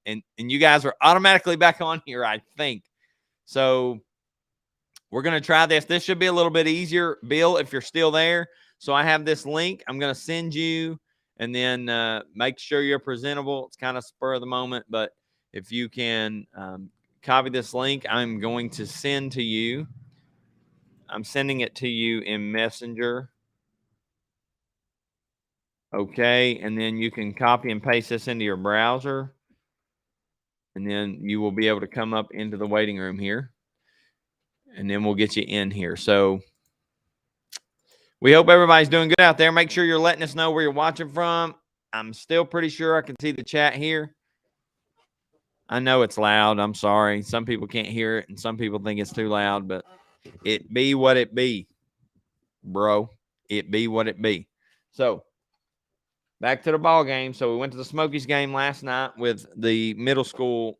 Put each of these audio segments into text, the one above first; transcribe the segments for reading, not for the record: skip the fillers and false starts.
and you guys are automatically back on here, I think. So we're going to try this. This should be a little bit easier, Bill, if you're still there. So I have this link I'm going to send you, and then make sure you're presentable. It's kind of spur of the moment, but if you can copy this link, I'm going to send to you. I'm sending it to you in Messenger. Okay, and then you can copy and paste this into your browser, and then you will be able to come up into the waiting room here, and then we'll get you in here. So we hope everybody's doing good out there. Make sure you're letting us know where you're watching from. I'm still pretty sure I can see the chat here. I know it's loud. I'm sorry. Some people can't hear it, and some people think it's too loud, but it be what it be, bro. It be what it be. So back to the ball game. So we went to the Smokies game last night with the middle school,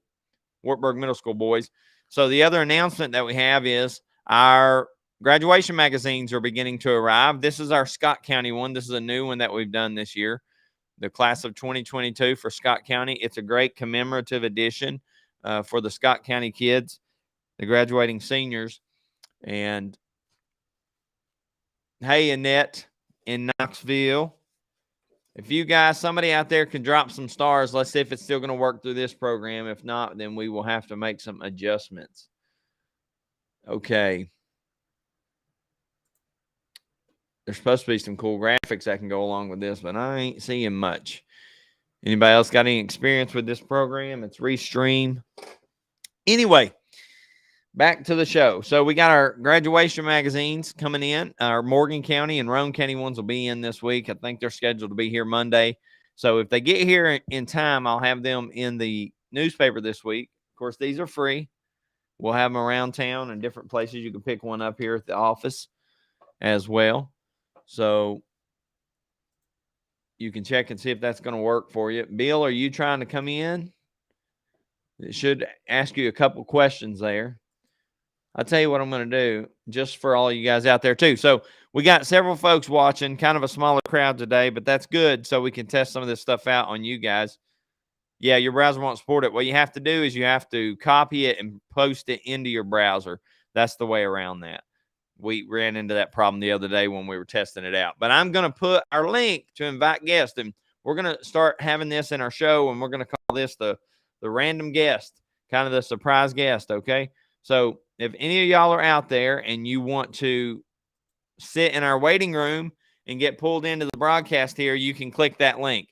Wartburg Middle School boys. So the other announcement that we have is our graduation magazines are beginning to arrive. This is our Scott County one. This is a new one that we've done this year, the class of 2022 for Scott County. It's a great commemorative edition for the Scott County kids, the graduating seniors. And hey, Annette in Knoxville, if you guys, somebody out there can drop some stars, let's see if it's still going to work through this program. If not, then we will have to make some adjustments. Okay. There's supposed to be some cool graphics that can go along with this, but I ain't seeing much. Anybody else got any experience with this program? It's Restream. Anyway, back to the show. So we got our graduation magazines coming in. Our Morgan County and Roane County ones will be in this week. I think they're scheduled to be here Monday. So if they get here in time, I'll have them in the newspaper this week. Of course, these are free. We'll have them around town and different places. You can pick one up here at the office as well. So you can check and see if that's going to work for you. Bill, are you trying to come in? It should ask you a couple questions there. I'll tell you what I'm going to do just for all you guys out there too. So we got several folks watching, kind of a smaller crowd today, but that's good so we can test some of this stuff out on you guys. Yeah, your browser won't support it. What you have to do is you have to copy it and post it into your browser. That's the way around that. We ran into that problem the other day when we were testing it out. But I'm going to put our link to invite guests, and we're going to start having this in our show, and we're going to call this the random guest, kind of the surprise guest, okay? So if any of y'all are out there and you want to sit in our waiting room and get pulled into the broadcast here, you can click that link.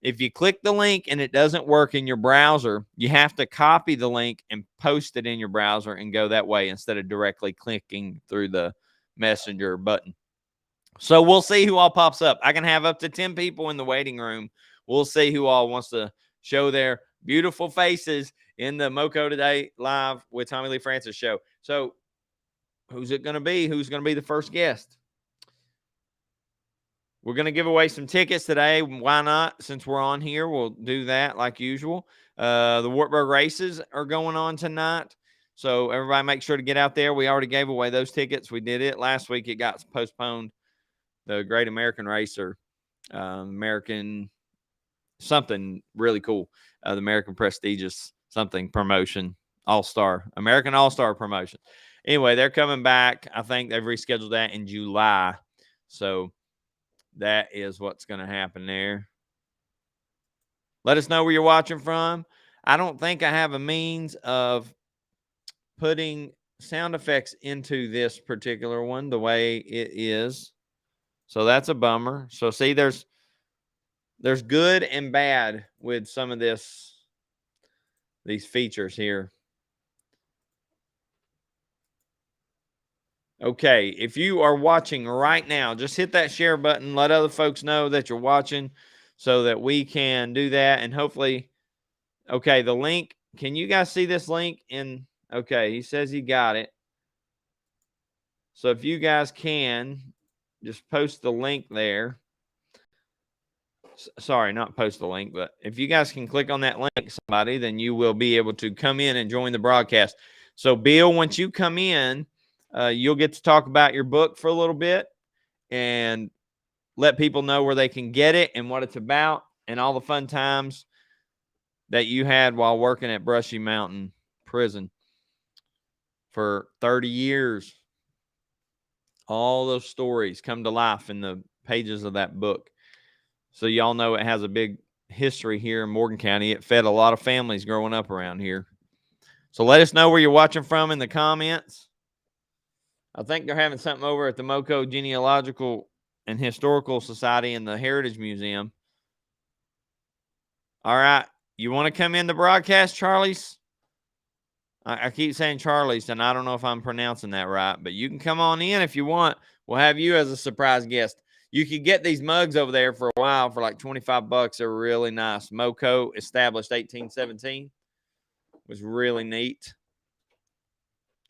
If you click the link and it doesn't work in your browser, you have to copy the link and post it in your browser and go that way instead of directly clicking through the messenger button. So we'll see who all pops up. I can have up to 10 people in the waiting room. We'll see who all wants to show their beautiful faces in the MoCo Today live with Tommy Lee Francis show. So who's it going to be? Who's going to be the first guest? We're going to give away some tickets today. Why not? Since we're on here, we'll do that like usual. The Wartburg races are going on tonight. So everybody make sure to get out there. We already gave away those tickets. We did it last week. It got postponed. The Great American Racer, American something really cool. The American Prestigious something promotion, American All-Star promotion. Anyway, they're coming back. I think they've rescheduled that in July. So that is what's going to happen there. Let us know where you're watching from. I don't think I have a means of putting sound effects into this particular one the way it is. So that's a bummer. So see, there's good and bad with some of these features here. Okay, if you are watching right now, just hit that share button. Let other folks know that you're watching so that we can do that. And hopefully, okay, the link, can you guys see this link? Okay, he says he got it. So if you guys can, just post the link there. Sorry, not post the link, but if you guys can click on that link, somebody, then you will be able to come in and join the broadcast. So, Bill, once you come in, you'll get to talk about your book for a little bit and let people know where they can get it and what it's about and all the fun times that you had while working at Brushy Mountain Prison for 30 years. All those stories come to life in the pages of that book. So y'all know it has a big history here in Morgan County. It fed a lot of families growing up around here. So let us know where you're watching from in the comments. I think they're having something over at the MoCo Genealogical and Historical Society in the Heritage Museum. All right. You want to come in the broadcast, Charlie's? I keep saying Charlie's, and I don't know if I'm pronouncing that right, but you can come on in if you want. We'll have you as a surprise guest. You could get these mugs over there for a while for like $25. They're really nice. MoCo, established 1817. Was really neat.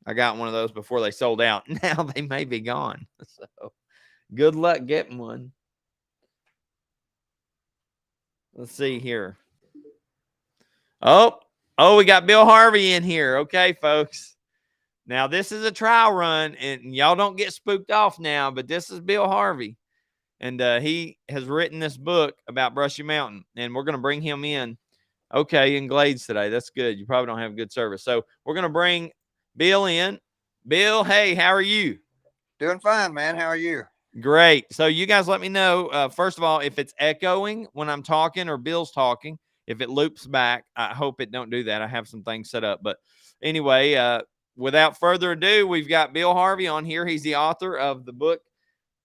I got one of those before they sold out. Now they may be gone. So good luck getting one. Let's see here. Oh, we got Bill Harvey in here. Okay, folks. Now, this is a trial run, and y'all don't get spooked off now, but this is Bill Harvey. And he has written this book about Brushy Mountain, and we're going to bring him in. Okay, in Glades today. That's good. You probably don't have good service. So we're going to bring Bill in. Bill, hey, how are you? Doing fine, man. How are you? Great. So you guys let me know, first of all, if it's echoing when I'm talking or Bill's talking. If it loops back, I hope it don't do that. I have some things set up. But anyway, without further ado, we've got Bill Harvey on here. He's the author of the book,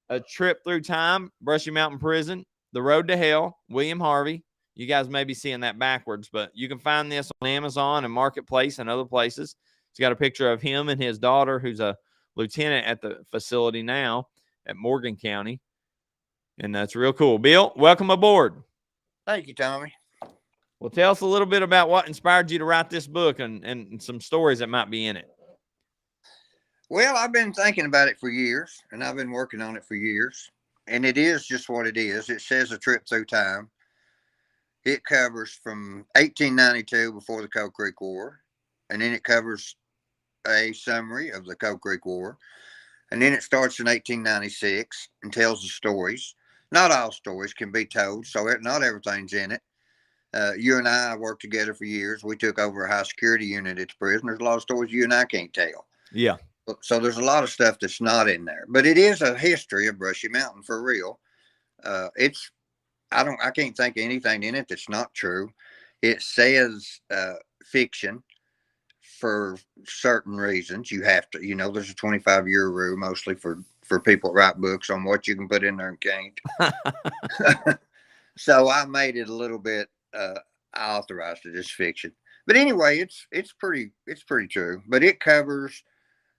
A Trip Through Time, Brushy Mountain Prison, The Road to Hell, William Harvey. You guys may be seeing that backwards, but you can find this on Amazon and Marketplace and other places. He's got a picture of him and his daughter, who's a lieutenant at the facility now at Morgan County. And that's real cool. Bill, welcome aboard. Thank you, Tommy. Well, tell us a little bit about what inspired you to write this book and some stories that might be in it. Well, I've been thinking about it for years, and I've been working on it for years. And it is just what it is. It says A Trip Through Time. It covers from 1892, before the Coal Creek War, and then it covers a summary of the Coal Creek War. And then it starts in 1896 and tells the stories. Not all stories can be told, so not everything's in it. You and I worked together for years. We took over a high security unit at the prison. There's a lot of stories you and I can't tell. Yeah. So there's a lot of stuff that's not in there. But it is a history of Brushy Mountain for real. I can't think of anything in it that's not true. It says fiction for certain reasons. You have to, there's a 25-year rule mostly for people that write books on what you can put in there and can't. So I made it a little bit, I authorized it as fiction. But anyway, it's pretty true. But it covers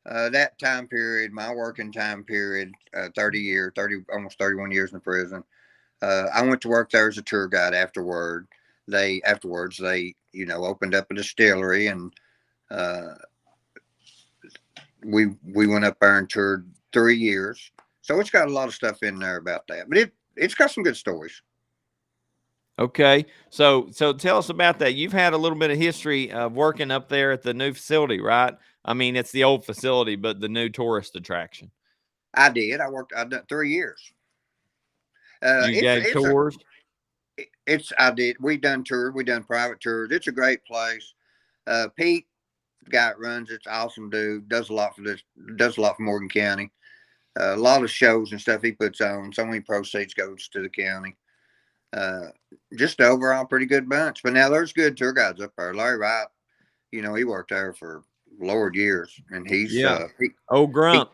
that time period, my working time period, almost 31 years in the prison. I went to work there as a tour guide afterwards. They opened up a distillery, and we went up there and toured 3 years. So it's got a lot of stuff in there about that. But it's got some good stories. Okay. So tell us about that. You've had a little bit of history of working up there at the new facility, right? I mean, it's the old facility, but the new tourist attraction. I did. I've done 3 years. You gave tours? I did. We done tours. We done private tours. It's a great place. Pete, the guy that runs it's awesome dude. Does a lot for Morgan County. A lot of shows and stuff he puts on. So many proceeds goes to the county. Just overall pretty good bunch. But now there's good tour guides up there. Larry Wright, he worked there for Lord years, and he's Grump.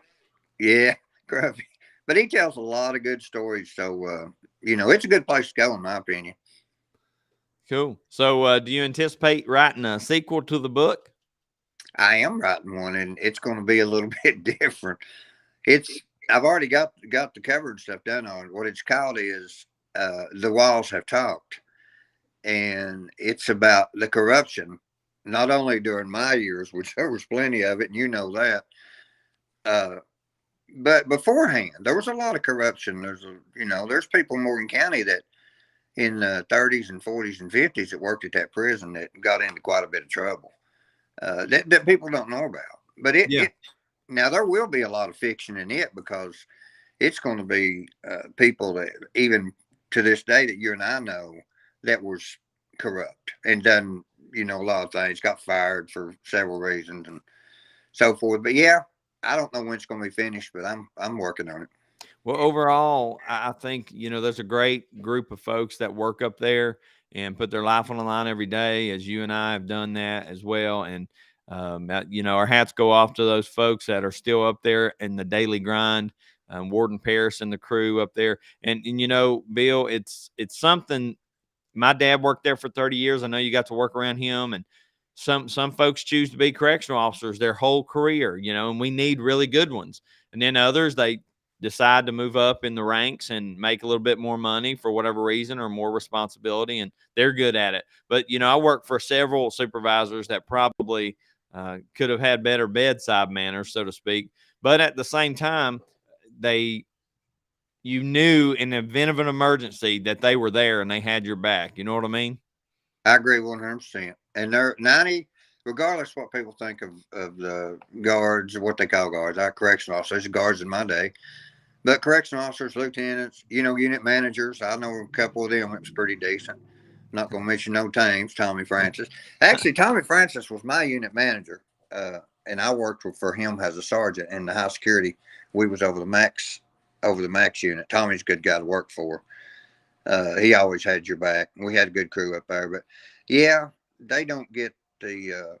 Grumpy. But he tells a lot of good stories. So it's a good place to go in my opinion. Cool. So do you anticipate writing a sequel to the book? I am writing one, and it's going to be a little bit different. I've already got the cover and stuff done on it. What it's called is The Walls Have Talked. And it's about the corruption, not only during my years, which there was plenty of it, and you know that, but beforehand, there was a lot of corruption. There's people in Morgan County that in the 30s and 40s and 50s that worked at that prison that got into quite a bit of trouble that people don't know about. But now there will be a lot of fiction in it, because it's going to be people that even to this day that you and I know that was corrupt and done, a lot of things. Got fired for several reasons and so forth. But yeah, I don't know when it's going to be finished, but I'm working on it. Well, overall, I think, there's a great group of folks that work up there and put their life on the line every day, as you and I have done that as well. And, our hats go off to those folks that are still up there in the daily grind. Warden Paris and the crew up there. And Bill, it's something. My dad worked there for 30 years. I know you got to work around him, and some folks choose to be correctional officers their whole career, and we need really good ones. And then others, they decide to move up in the ranks and make a little bit more money for whatever reason or more responsibility, and they're good at it. But I work for several supervisors that probably could have had better bedside manners, so to speak. But at the same time, you knew in the event of an emergency that they were there and they had your back. You know what I mean? I agree 100%. And they're 90, regardless what people think of the guards or what they call guards. Our correctional officers, guards in my day, but correctional officers, lieutenants, unit managers. I know a couple of them. It was pretty decent. Not going to mention no names. Tommy Francis. Actually, Tommy Francis was my unit manager, and I worked for him as a sergeant in the high security. We was over the max unit. Tommy's a good guy to work for. He always had your back. We had a good crew up there, but yeah, they don't get the.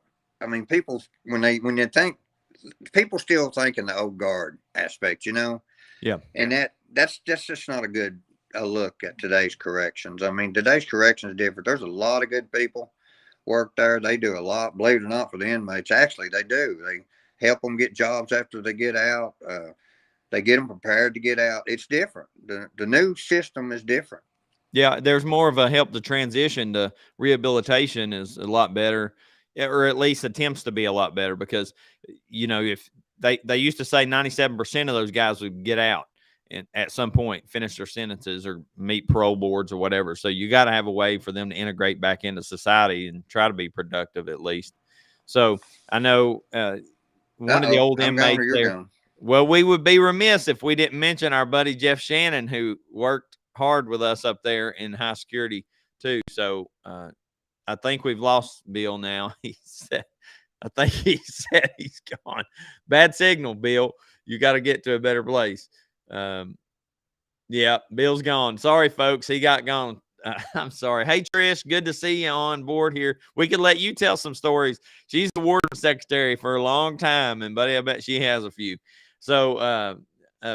People when they think, people still think in the old guard aspect, Yeah. and that's just not a good look at today's corrections. Today's corrections is different. There's a lot of good people work there. They do a lot, believe it or not, for the inmates. Actually, they do. They help them get jobs after they get out. They get them prepared to get out. It's different. The new system is different. Yeah, there's more of a help to transition to rehabilitation is a lot better, or at least attempts to be a lot better, because if they used to say 97% of those guys would get out and at some point finish their sentences or meet parole boards or whatever. So you got to have a way for them to integrate back into society and try to be productive at least. So I know one of the old inmates there. Gone. Well, we would be remiss if we didn't mention our buddy Jeff Shannon, who worked hard with us up there in high security too. So I think we've lost Bill now. He said he's gone. Bad signal, Bill. You got to get to a better place. Yeah, Bill's gone. Sorry, folks. He got gone. I'm sorry. Hey, Trish, good to see you on board here. We could let you tell some stories. She's the warden secretary for a long time, and buddy, I bet she has a few. So,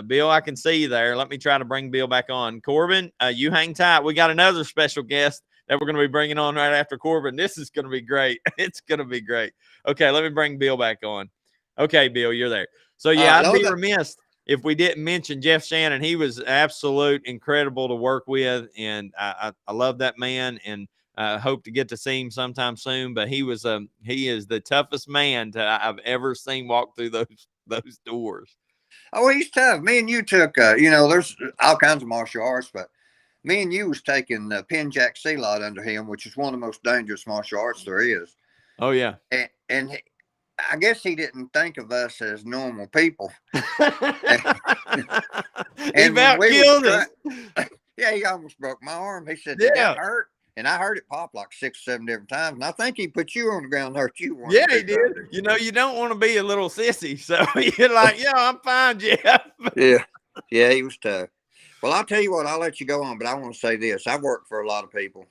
Bill, I can see you there. Let me try to bring Bill back on. Corbin, you hang tight. We got another special guest that we're going to be bringing on right after Corbin. This is going to be great. It's going to be great. Okay, let me bring Bill back on. Okay, Bill, you're there. So, yeah, I'd be remiss if we didn't mention Jeff Shannon. He was absolute incredible to work with, and I love that man, and I hope to get to see him sometime soon. But he is the toughest man I've ever seen walk through those doors. Oh, he's tough. Me and you took, there's all kinds of martial arts, but me and you was taking Pin Jack Sealot under him, which is one of the most dangerous martial arts there is. Oh, yeah. And I guess he didn't think of us as normal people. He about killed us. Yeah, he almost broke my arm. He said, "Did that hurt?" And I heard it pop like 6 or 7 different times. And I think he put you on the ground and hurt you once. Yeah, he did. You don't want to be a little sissy. So you're like, yeah, I'm fine, Jeff. Yeah, he was tough. Well, I'll tell you what, I'll let you go on, but I want to say this. I've worked for a lot of people.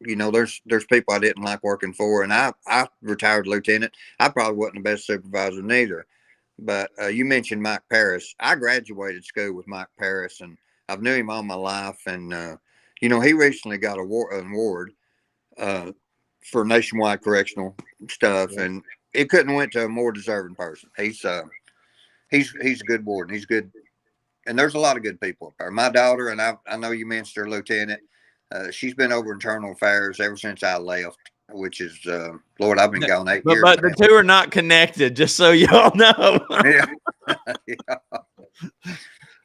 There's people I didn't like working for, and I retired lieutenant. I probably wasn't the best supervisor neither. But you mentioned Mike Paris. I graduated school with Mike Paris, and I've knew him all my life. And, he recently got an award for nationwide correctional stuff, and it couldn't have went to a more deserving person. He's a good warden. He's good. And there's a lot of good people up there. My daughter, and I know you mentioned her, lieutenant. She's been over internal affairs ever since I left, which is, Lord, I've been gone 8 years. But the two are not connected, just so y'all know.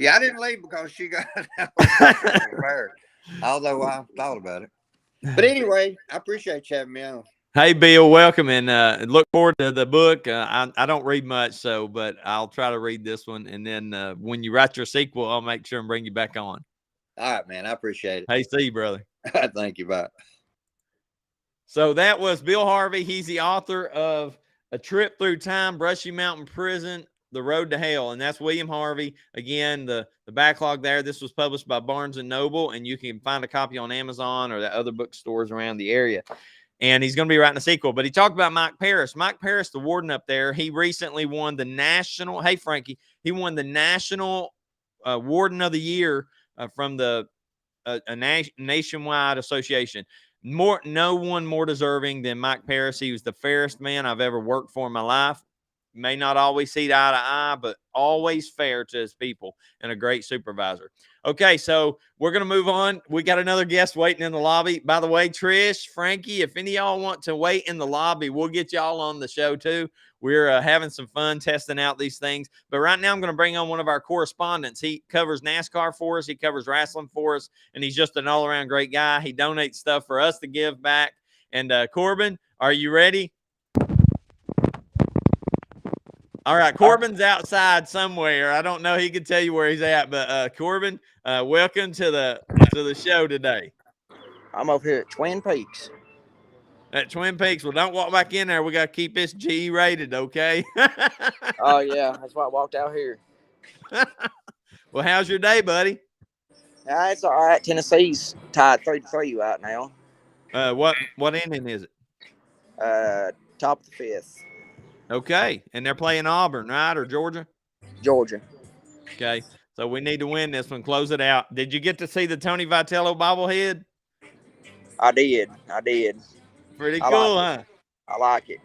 Yeah, I didn't leave because she got out. Although I thought about it. But anyway, I appreciate you having me on. Hey, Bill, welcome, and look forward to the book. I don't read much, but I'll try to read this one. And then when you write your sequel, I'll make sure and bring you back on. All right, man. I appreciate it. Hey, see you, brother. Thank you. Bye. So that was Bill Harvey. He's the author of A Trip Through Time, Brushy Mountain Prison, The Road to Hell. And that's William Harvey. Again, the backlog there. This was published by Barnes & Noble, and you can find a copy on Amazon or the other bookstores around the area. And he's going to be writing a sequel. But he talked about Mike Parris. Mike Parris, the warden up there, he recently won the national – hey, Frankie – he won the national Warden of the Year from the nationwide association. No one more deserving than Mike Parris. He was the fairest man I've ever worked for in my life. May not always see eye to eye, but always fair to his people and a great supervisor. Okay, so we're going to move on. We got another guest waiting in the lobby. By the way, Trish, Frankie, if any of y'all want to wait in the lobby, we'll get y'all on the show too. We're having some fun testing out these things. But right now I'm going to bring on one of our correspondents. He covers NASCAR for us. He covers wrestling for us. And he's just an all-around great guy. He donates stuff for us to give back. And Corbin, are you ready? All right, Corbin's outside somewhere. I don't know. He can tell you where he's at. But Corbin, welcome to the show today. I'm over here at Twin Peaks. At Twin Peaks. Well, don't walk back in there. We got to keep this G rated, okay? Oh, yeah. That's why I walked out here. Well, how's your day, buddy? It's all right. Tennessee's tied 3-3 right now. What inning is it? Top of the fifth. Okay. And they're playing Auburn, right? Or Georgia? Georgia. Okay. So we need to win this one. Close it out. Did you get to see the Tony Vitello bobblehead? I did. Pretty cool, huh? I like it.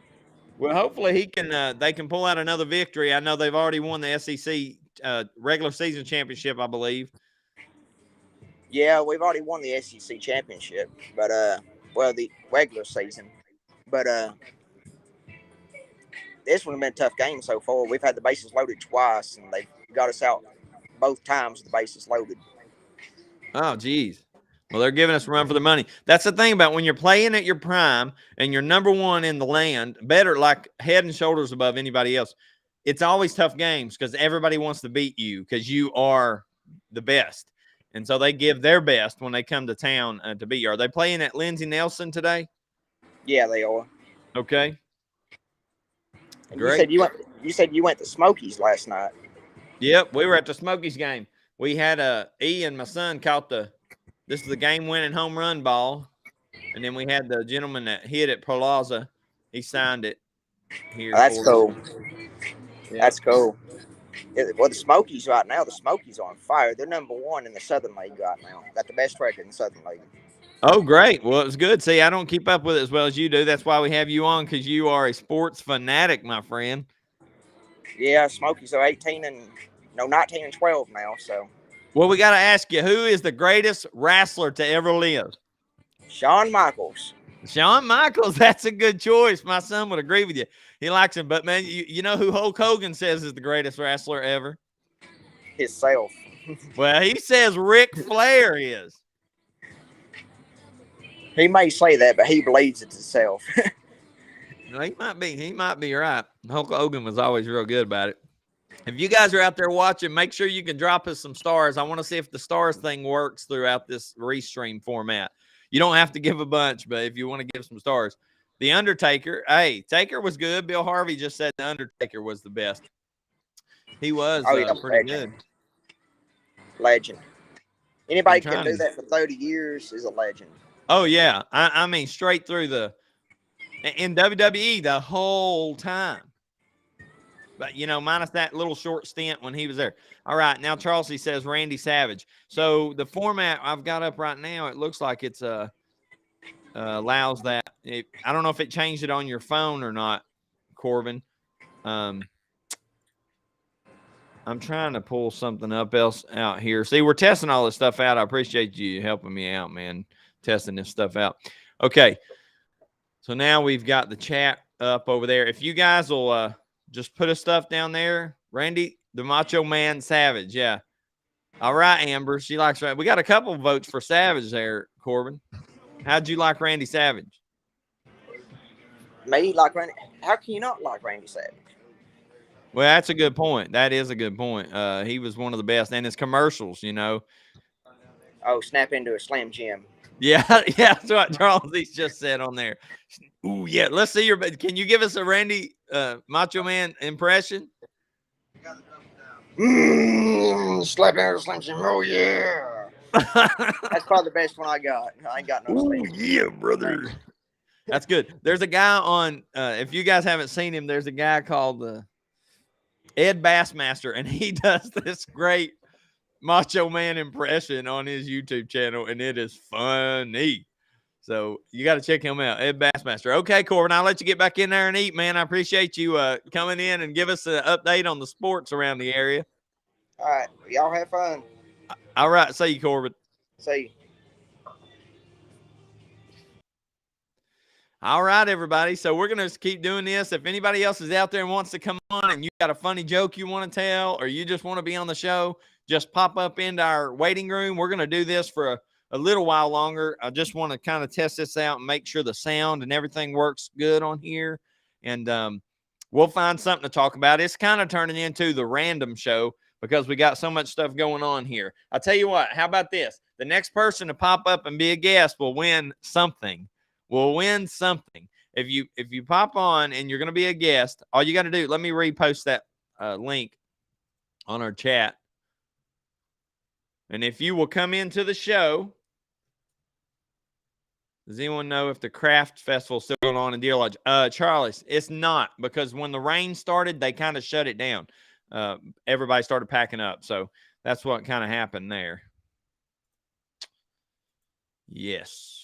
Well, hopefully they can pull out another victory. I know they've already won the SEC regular season championship, I believe. Yeah, we've already won the SEC championship, but the regular season. But this one has been a tough game so far. We've had the bases loaded twice, and they got us out both times with the bases loaded. Oh, geez. Well, they're giving us a run for the money. That's the thing about when you're playing at your prime and you're number one in the land, better like head and shoulders above anybody else. It's always tough games because everybody wants to beat you because you are the best. And so they give their best when they come to town to beat you. Are they playing at Lindsey Nelson today? Yeah, they are. Okay. Great. You said you went to Smokies last night. Yep, we were at the Smokies game. We had Ian, my son, caught this is the game-winning home run ball, and then we had the gentleman that hit at Palaza. He signed it here. That's cool. Yeah. That's cool. Well, the Smokies right now, the Smokies are on fire. They're number one in the Southern League right now. Got the best record in the Southern League. Oh, great. Well, it was good. See, I don't keep up with it as well as you do. That's why we have you on, because you are a sports fanatic, my friend. Yeah, Smokies are 19 and 12 now, so. Well, we got to ask you, who is the greatest wrestler to ever live? Shawn Michaels. Shawn Michaels, that's a good choice. My son would agree with you. He likes him. But, man, you know who Hulk Hogan says is the greatest wrestler ever? Himself. Well, he says Ric Flair is. He may say that, but he believes it himself. No, he might be right. Hulk Hogan was always real good about it. If you guys are out there watching, make sure you can drop us some stars. I want to see if the stars thing works throughout this restream format. You don't have to give a bunch, but if you want to give some stars. The Undertaker, hey, Taker was good. Bill Harvey just said the Undertaker was the best. He was pretty good. Legend. Anybody can do that for 30 years is a legend. Oh, yeah. I mean, straight through in WWE the whole time. But, minus that little short stint when he was there. All right, now Charles says Randy Savage. So the format I've got up right now, it looks like it's allows that. I don't know if it changed it on your phone or not, Corbin. I'm trying to pull something up else out here. See, we're testing all this stuff out. I appreciate you helping me out, man, testing this stuff out. Okay, so now we've got the chat up over there. If you guys will just put a stuff down there. Randy, the Macho Man Savage. Yeah. All right, Amber. She likes Randy. We got a couple of votes for Savage there, Corbin. How'd you like Randy Savage? Me like Randy? How can you not like Randy Savage? Well, that's a good point. That is a good point. He was one of the best. And his commercials, Oh, snap into a Slim Jim. Yeah, yeah, that's what Charles East just said on there. Ooh, yeah. Let's see your. Can you give us a Randy Macho Man impression? Slap down, slam some. Oh yeah. That's probably the best one I got. I ain't got no Ooh, space. yeah, brother. That's good. There's a guy on. If you guys haven't seen him, there's a guy called Ed Bassmaster, and he does this great Macho Man impression on his YouTube channel, and it is funny. So you got to check him out, Ed Bassmaster. Okay, Corbin, I'll let you get back in there and eat, man. I appreciate you coming in and give us an update on the sports around the area. All right, y'all have fun. All right, see you, Corbin. See you. All right, everybody. So we're going to keep doing this. If anybody else is out there and wants to come on and you got a funny joke you want to tell or you just want to be on the show, just pop up into our waiting room. We're going to do this for a little while longer. I just want to kind of test this out and make sure the sound and everything works good on here. And we'll find something to talk about. It's kind of turning into the random show because we got so much stuff going on here. I'll tell you what, how about this? The next person to pop up and be a guest will win something. Will win something. If you pop on and you're going to be a guest, all you got to do, let me repost that link on our chat. And if you will come into the show, does anyone know if the craft festival is still going on in Deer Lodge? Charlie, it's not, because when the rain started, they kind of shut it down. Everybody started packing up. So that's what kind of happened there. Yes.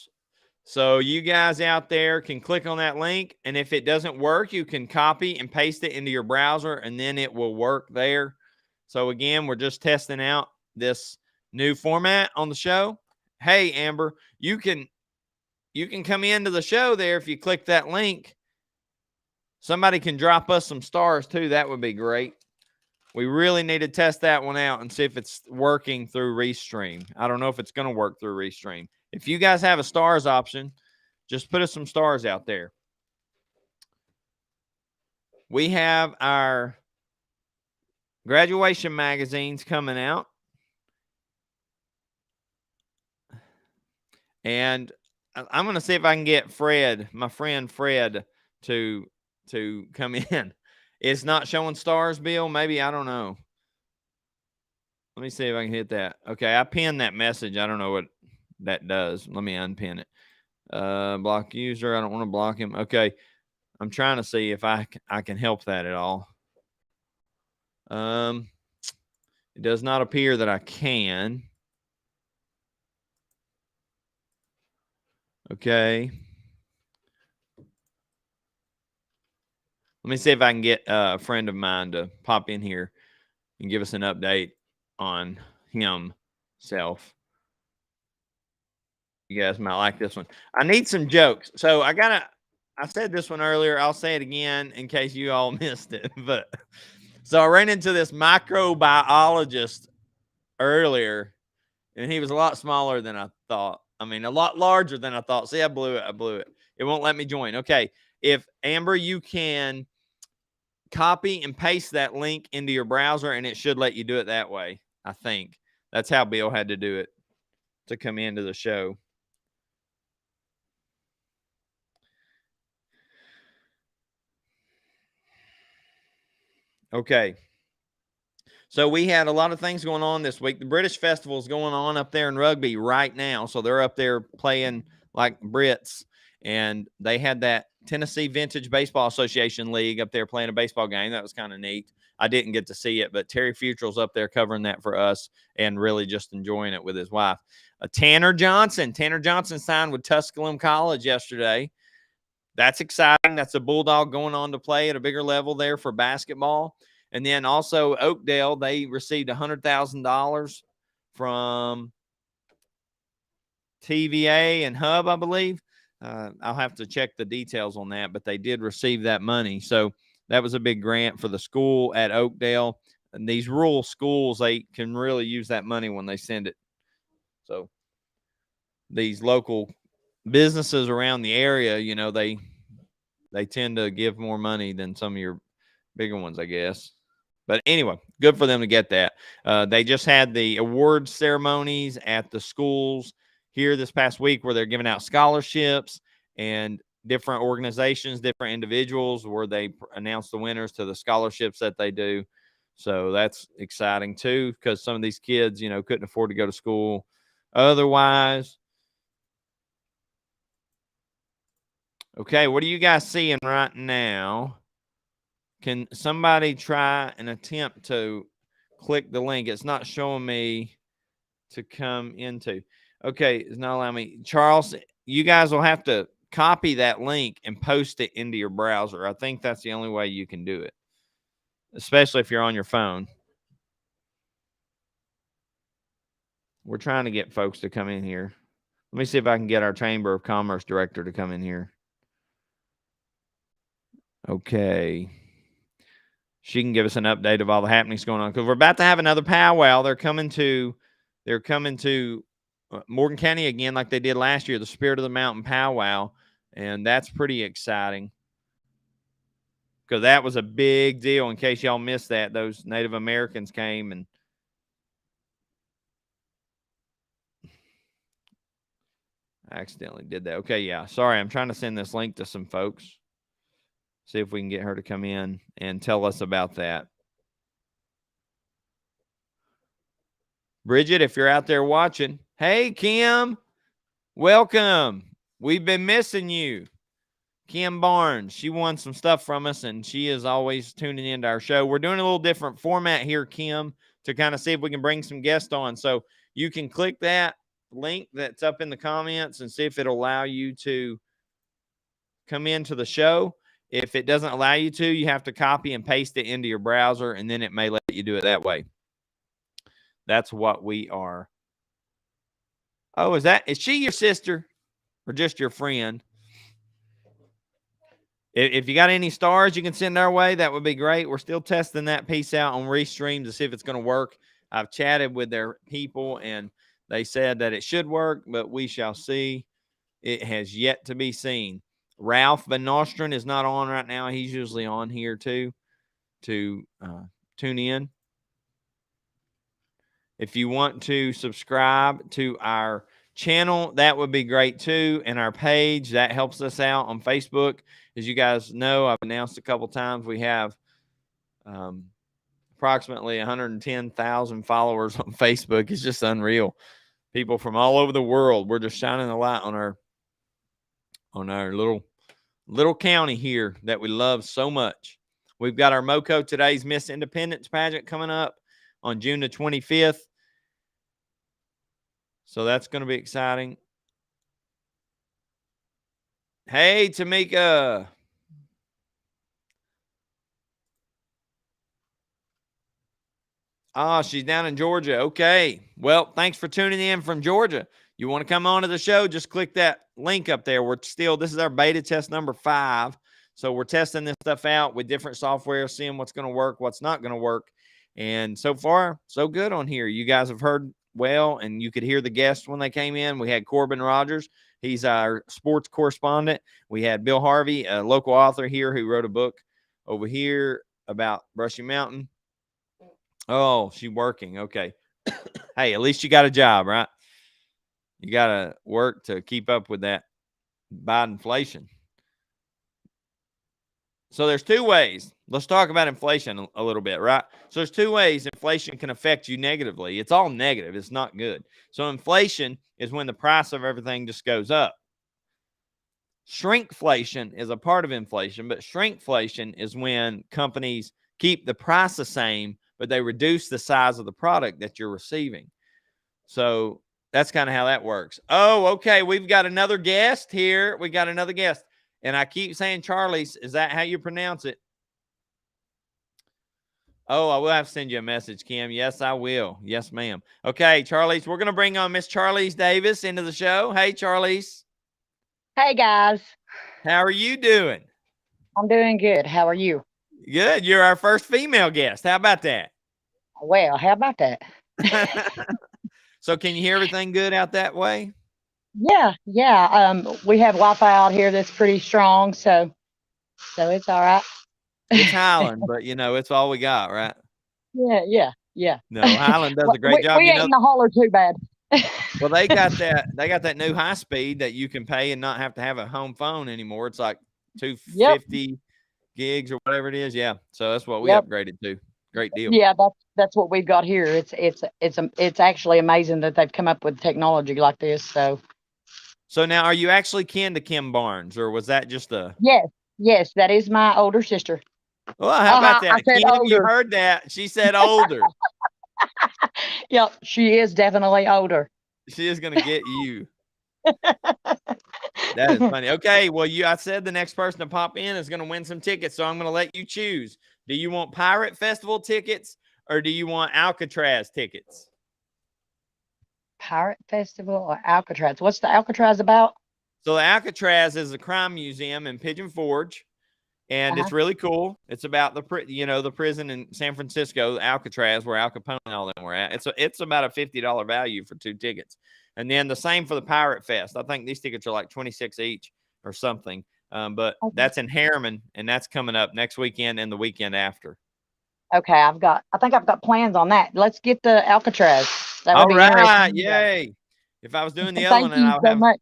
So you guys out there can click on that link, and if it doesn't work, you can copy and paste it into your browser, and then it will work there. So again, we're just testing out this new format on the show. Hey, Amber, you can come into the show there if you click that link. Somebody can drop us some stars too. That would be great. We really need to test that one out and see if it's working through Restream. I don't know if it's going to work through Restream. If you guys have a stars option, just put us some stars out there. We have our graduation magazines coming out. And I'm going to see if I can get Fred, my friend Fred, to come in. It's not showing stars, Bill. Maybe, I don't know. Let me see if I can hit that. Okay, I pinned that message. I don't know what that does. Let me unpin it. Block user. I don't want to block him. Okay, I'm trying to see if I can help that at all. It does not appear that I can. Okay. Let me see if I can get a friend of mine to pop in here and give us an update on himself. You guys might like this one. I need some jokes. So I said this one earlier. I'll say it again in case you all missed it. But so I ran into this microbiologist earlier, and he was a lot smaller than I thought. I mean, a lot larger than I thought. See, I blew it. It won't let me join. Okay. If Amber, you can copy and paste that link into your browser, and it should let you do it that way. I think that's how Bill had to do it to come into the show. Okay. So we had a lot of things going on this week. The British Festival is going on up there in Rugby right now. So they're up there playing like Brits. And they had that Tennessee Vintage Baseball Association League up there playing a baseball game. That was kind of neat. I didn't get to see it, but Terry Futrell's up there covering that for us and really just enjoying it with his wife. Tanner Johnson signed with Tusculum College yesterday. That's exciting. That's a Bulldog going on to play at a bigger level there for basketball. And then also Oakdale, they received $100,000 from TVA and Hub, I believe. I'll have to check the details on that, but they did receive that money. So that was a big grant for the school at Oakdale. And these rural schools, they can really use that money when they send it. So these local businesses around the area, you know, they tend to give more money than some of your bigger ones, I guess. But anyway, good for them to get that. They just had the award ceremonies at the schools here this past week where they're giving out scholarships and different organizations, different individuals where they announce the winners to the scholarships that they do. So that's exciting too, because some of these kids, you know, couldn't afford to go to school otherwise. Okay, what are you guys seeing right now? Can somebody try an attempt to click the link? It's not showing me to come into. Okay, it's not allowing me. Charles, you guys will have to copy that link and post it into your browser. I think that's the only way you can do it, especially if you're on your phone. We're trying to get folks to come in here. Let me see if I can get our Chamber of Commerce director to come in here. Okay. She can give us an update of all the happenings going on, because we're about to have another powwow. They're coming to Morgan County again, like they did last year, the Spirit of the Mountain powwow, and that's pretty exciting because that was a big deal. In case y'all missed that, those Native Americans came and I accidentally did that. Okay, yeah, sorry. I'm trying to send this link to some folks. See if we can get her to come in and tell us about that. Bridget, if you're out there watching, hey, Kim, welcome. We've been missing you. Kim Barnes, she won some stuff from us, and she is always tuning into our show. We're doing a little different format here, Kim, to kind of see if we can bring some guests on. So you can click that link that's up in the comments and see if it'll allow you to come into the show. If it doesn't allow you to, you have to copy and paste it into your browser, and then it may let you do it that way. That's what we are. Oh, is she your sister or just your friend? If you got any stars you can send our way, that would be great. We're still testing that piece out on Restream to see if it's going to work. I've chatted with their people, and they said that it should work, but we shall see. It has yet to be seen. Ralph Van Nostrand is not on right now. He's usually on here too to tune in. If you want to subscribe to our channel, that would be great too. And our page, that helps us out on Facebook. As you guys know, I've announced a couple times, we have approximately 110,000 followers on Facebook. It's just unreal. People from all over the world. We're just shining a light on our little county here that we love so much. We've got our MoCo Today's Miss Independence pageant coming up on June the 25th. So that's going to be exciting. Hey, Tamika. Oh, she's down in Georgia. Okay. Well, thanks for tuning in from Georgia. You want to come on to the show, just click that link up there. This is our beta test number 5. So we're testing this stuff out with different software, seeing what's going to work, what's not going to work. And so far, so good on here. You guys have heard well, and you could hear the guests when they came in. We had Corbin Rogers. He's our sports correspondent. We had Bill Harvey, a local author here who wrote a book over here about Brushy Mountain. Oh, she's working. Okay. Hey, at least you got a job, right? You got to work to keep up with that Biden inflation. So there's 2 ways. Let's talk about inflation a little bit, right? So there's 2 ways inflation can affect you negatively. It's all negative. It's not good. So inflation is when the price of everything just goes up. Shrinkflation is a part of inflation, but shrinkflation is when companies keep the price the same, but they reduce the size of the product that you're receiving. So that's kind of how that works. Oh, okay. We've got another guest here. We got another guest. And I keep saying Charlie's. Is that how you pronounce it? Oh, I will have to send you a message, Kim. Yes, I will. Yes, ma'am. Okay, Charlie's. We're going to bring on Miss Charlie's Davis into the show. Hey, Charlie's. Hey, guys. How are you doing? I'm doing good. How are you? Good. You're our first female guest. How about that? Well, how about that? So can you hear everything good out that way? Yeah. We have Wi-Fi out here that's pretty strong, so it's all right. It's Highland, but it's all we got, right? Yeah. No, Highland does a great job. We ain't in the holler too bad. Well, they got that new high speed that you can pay and not have to have a home phone anymore. It's like Yep. 250 gigs or whatever it is. Yeah. So that's what we Yep. upgraded to. Great deal. Yeah, that's what we've got here. It's actually amazing that they've come up with technology like this. So now, are you actually kin to Kim Barnes, or was that just a? Yes, yes, that is my older sister. Well, how about I that, said Kim? You older. heard that? She said older. Yep, she is definitely older. She is gonna get you. That is funny. Okay, well, I said the next person to pop in is gonna win some tickets, so I'm gonna let you choose. Do you want Pirate Festival tickets or do you want Alcatraz tickets? Pirate Festival or Alcatraz? What's the Alcatraz about? So the Alcatraz is a crime museum in Pigeon Forge, and Uh-huh. it's really cool. It's about the prison in San Francisco, Alcatraz, where Al Capone and all them were at. It's about a $50 value for 2 tickets, and then the same for the Pirate Fest. I think these tickets are like 26 each or something. But Okay. that's in Harriman, and that's coming up next weekend and the weekend after. Okay, I think I've got plans on that. Let's get the Alcatraz. That would All be right, interesting. yay! If I was doing the other one, Thank then you so much.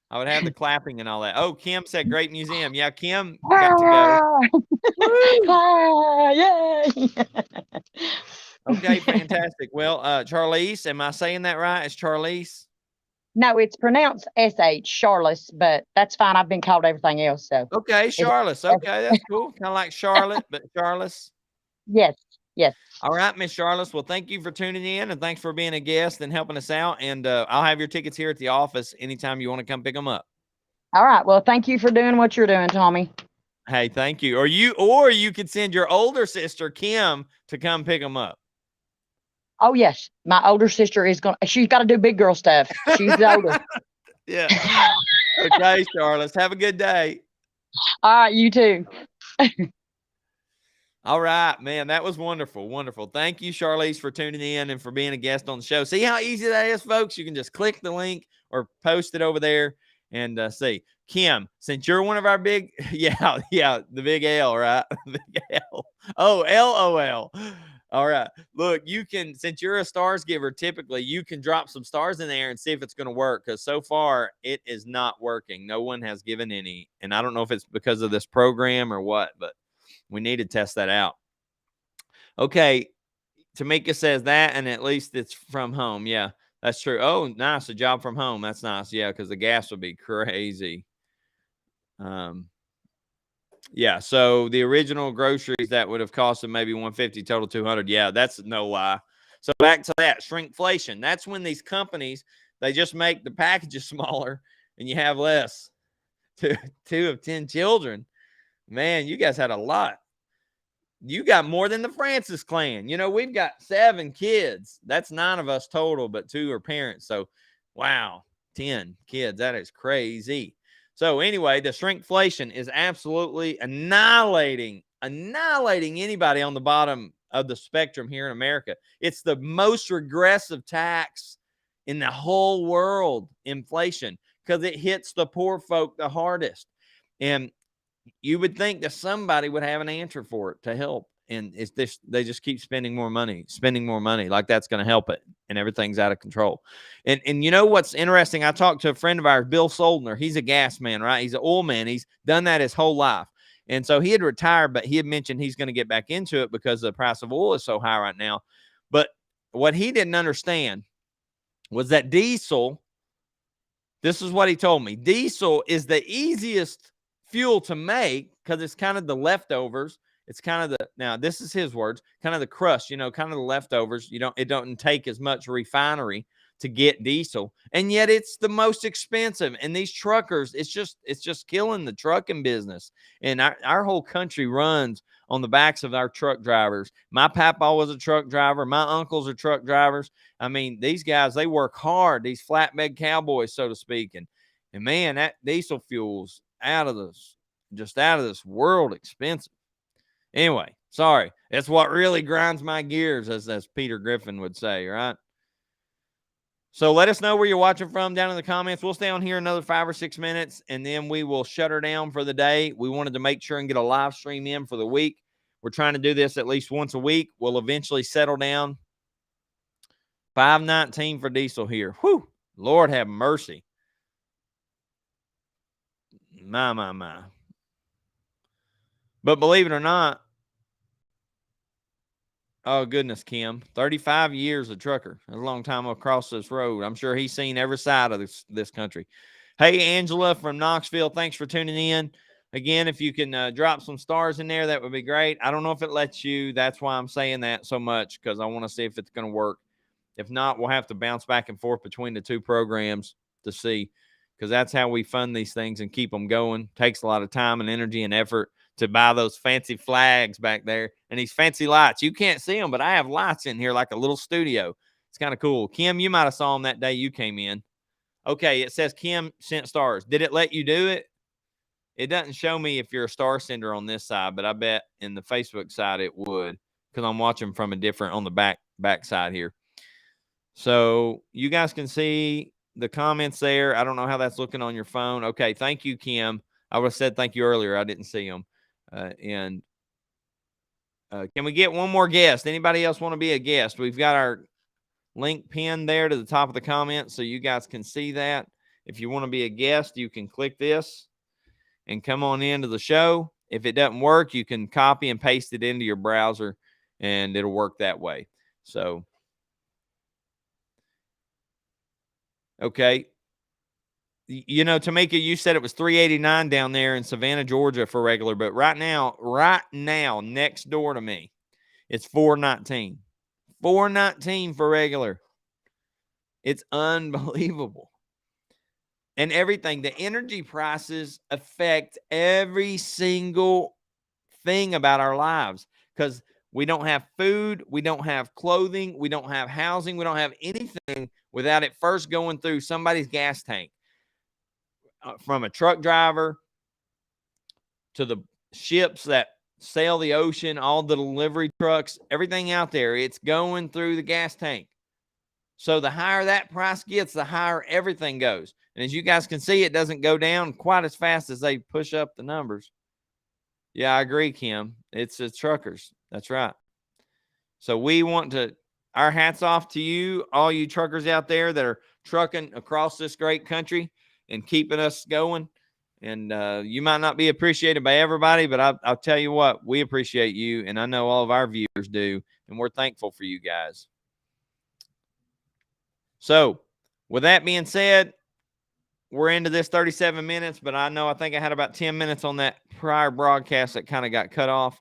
I would have the clapping and all that. Oh, Kim said great museum. Yeah, Kim got to go. Ah! Woo! Ah, yay! Okay, fantastic. Well, Charlize, am I saying that right? It's Charlize? No, it's pronounced SH, Charles, but that's fine. I've been called everything else, so Okay, it's Charlotte. Okay, that's cool. Kind of like Charlotte, but Charlotte. yes, yes. All right, Miss Charlotte. Well, thank you for tuning in and thanks for being a guest and helping us out. And I'll have your tickets here at the office anytime you want to come pick them up. All right. Well, thank you for doing what you're doing, Tommy. Hey, thank you. Or you could send your older sister Kim to come pick them up. Oh yes, my older sister she's got to do big girl stuff. She's the oldest. Yeah. Okay, Charlotte. Have a good day. All right, you too. All right, man. That was wonderful. Wonderful. Thank you, Charlize, for tuning in and for being a guest on the show. See how easy that is, folks? You can just click the link or post it over there and see. Kim, since you're one of our big, the big L, right? Big L. Oh, LOL. All right. Look, since you're a stars giver, typically you can drop some stars in there and see if it's going to work. Because so far it is not working. No one has given any. And I don't know if it's because of this program or what, but we need to test that out. Okay. Tamika says that, and at least it's from home. Yeah, that's true. Oh, nice. A job from home. That's nice. Yeah, because the gas would be crazy. Yeah, so the original groceries that would have cost them maybe 150, total 200. Yeah, that's no lie. So back to that shrinkflation. That's when these companies, they just make the packages smaller and you have less. Two of 10 children. Man, you guys had a lot. You got more than the Francis clan. We've got 7 kids. That's 9 of us total, but 2 are parents. So, wow, 10 kids. That is crazy. So, anyway, the shrinkflation is absolutely annihilating anybody on the bottom of the spectrum here in America. It's the most regressive tax in the whole world, inflation, because it hits the poor folk the hardest. And you would think that somebody would have an answer for it to help. And it's this, they just keep spending more money like that's going to help it. And everything's out of control. And you know what's interesting? I talked to a friend of ours, Bill Soldner. He's a gas man, right? He's an oil man. He's done that his whole life. And so he had retired, but he had mentioned he's going to get back into it because the price of oil is so high right now. But what he didn't understand was that diesel, this is what he told me. Diesel is the easiest fuel to make because it's kind of the leftovers. It's kind of now this is his words, kind of the crust, kind of the leftovers. It don't take as much refinery to get diesel. And yet it's the most expensive. And these truckers, it's just killing the trucking business. And our whole country runs on the backs of our truck drivers. My papa was a truck driver. My uncles are truck drivers. I mean, these guys, they work hard, these flatbed cowboys, so to speak. And man, that diesel fuel's out of this world expensive. Anyway, sorry. That's what really grinds my gears, as Peter Griffin would say, right? So let us know where you're watching from down in the comments. We'll stay on here another 5 or 6 minutes, and then we will shut her down for the day. We wanted to make sure and get a live stream in for the week. We're trying to do this at least once a week. We'll eventually settle down $5.19 for diesel here. Whew. Lord have mercy. My. But believe it or not, oh, goodness, Kim. 35 years a trucker. That's a long time across this road. I'm sure he's seen every side of this country. Hey, Angela from Knoxville, thanks for tuning in. Again, if you can drop some stars in there, that would be great. I don't know if it lets you. That's why I'm saying that so much, because I want to see if it's going to work. If not, we'll have to bounce back and forth between the two programs to see, because that's how we fund these things and keep them going. Takes a lot of time and energy and effort to buy those fancy flags back there and these fancy lights. You can't see them, but I have lights in here like a little studio. It's kind of cool. Kim, you might have saw them that day you came in. Okay, it says Kim sent stars. Did it let you do it? It doesn't show me if you're a star sender on this side, but I bet in the Facebook side it would, because I'm watching from a different on the back side here. So you guys can see the comments there. I don't know how that's looking on your phone. Okay, thank you, Kim. I would have said thank you earlier. I didn't see them. Can we get one more guest? Anybody else want to be a guest? We've got our link pinned there to the top of the comments so you guys can see that. If you want to be a guest, you can click this and come on into the show. If it doesn't work, you can copy and paste it into your browser and it'll work that way. So, okay. You know, Tamika, you said it was $3.89 down there in Savannah, Georgia for regular, but right now, next door to me, it's $4.19. $4.19 for regular. It's unbelievable. And everything, the energy prices affect every single thing about our lives, because we don't have food, we don't have clothing, we don't have housing, we don't have anything without it first going through somebody's gas tank. From a truck driver to the ships that sail the ocean, all the delivery trucks, everything out there, it's going through the gas tank. So the higher that price gets, the higher everything goes. And as you guys can see, it doesn't go down quite as fast as they push up the numbers. Yeah, I agree, Kim. It's the truckers. That's right. So we want to, our hats off to you, all you truckers out there that are trucking across this great country and keeping us going. And you might not be appreciated by everybody, but I'll tell you what, we appreciate you. And I know all of our viewers do. And we're thankful for you guys. So with that being said, we're into this 37 minutes, but I think I had about 10 minutes on that prior broadcast that kind of got cut off.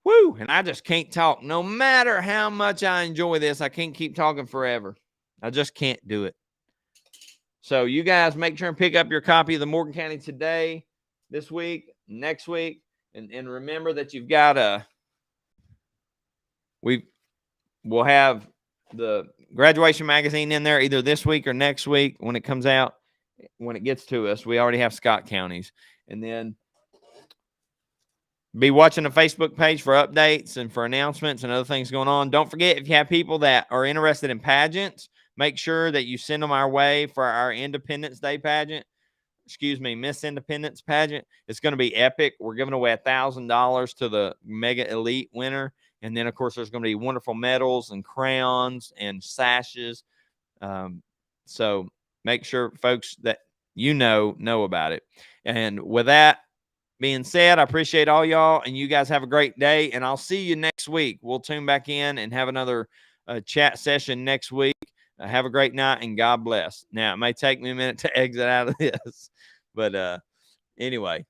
Woo! And I just can't talk. No matter how much I enjoy this, I can't keep talking forever. I just can't do it. So you guys make sure and pick up your copy of the Morgan County Today this week, next week. And remember that you've got we'll have the graduation magazine in there either this week or next week when it comes out. When it gets to us, we already have Scott counties. And then be watching the Facebook page for updates and for announcements and other things going on. Don't forget, if you have people that are interested in pageants, make sure that you send them our way for our Independence Day pageant. Miss Independence pageant. It's going to be epic. We're giving away $1,000 to the Mega Elite winner. And then, of course, there's going to be wonderful medals and crowns and sashes. So make sure, folks, that you know about it. And with that being said, I appreciate all y'all, and you guys have a great day. And I'll see you next week. We'll tune back in and have another chat session next week. Have a great night, and God bless. Now, it may take me a minute to exit out of this, but anyway,